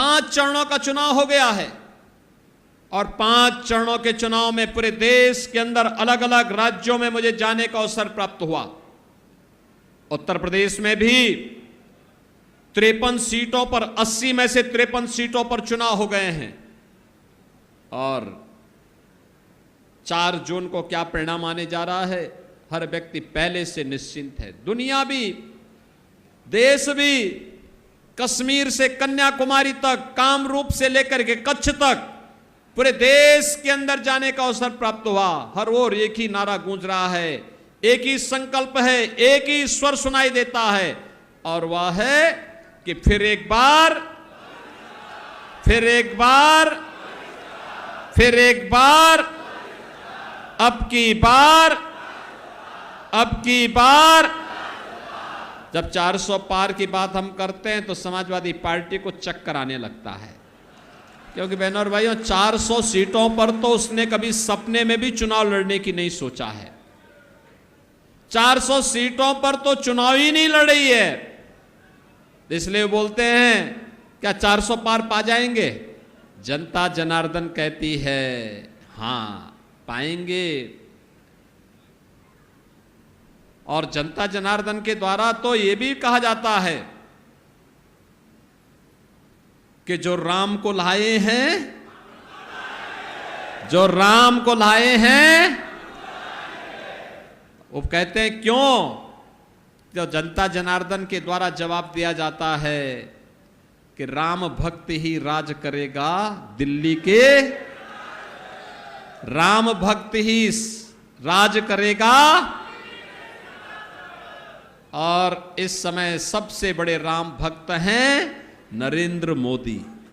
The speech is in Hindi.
5 चरणों का चुनाव हो गया है और 5 चरणों के चुनाव में पूरे देश के अंदर अलग अलग राज्यों में मुझे जाने का अवसर प्राप्त हुआ। उत्तर प्रदेश में भी 53 सीटों पर 80 में से 53 सीटों पर चुनाव हो गए हैं और 4 जून को क्या परिणाम आने जा रहा है, हर व्यक्ति पहले से निश्चिंत है। दुनिया भी, देश भी, कश्मीर से कन्याकुमारी तक, कामरूप से लेकर के कच्छ तक पूरे देश के अंदर जाने का अवसर प्राप्त हुआ। हर ओर एक ही नारा गूंज रहा है, एक ही संकल्प है, एक ही स्वर सुनाई देता है और वह है कि फिर एक बार, फिर एक बार, फिर एक बार, अब की बार, अब की बार। जब 400 पार की बात हम करते हैं तो समाजवादी पार्टी को चक्कर आने लगता है, क्योंकि बहनों और भाइयों 400 सीटों पर तो उसने कभी सपने में भी चुनाव लड़ने की नहीं सोचा है। 400 सीटों पर तो चुनाव ही नहीं लड़ी है, इसलिए बोलते हैं क्या 400 पार पा जाएंगे। जनता जनार्दन कहती है हां पाएंगे, और जनता जनार्दन के द्वारा तो यह भी कहा जाता है कि जो राम को लाए हैं, जो राम को लाए हैं, वो कहते हैं क्यों, जो जनता जनार्दन के द्वारा जवाब दिया जाता है कि राम भक्त ही राज करेगा दिल्ली के, राम भक्त ही राज करेगा। और इस समय सबसे बड़े राम भक्त हैं नरेंद्र मोदी।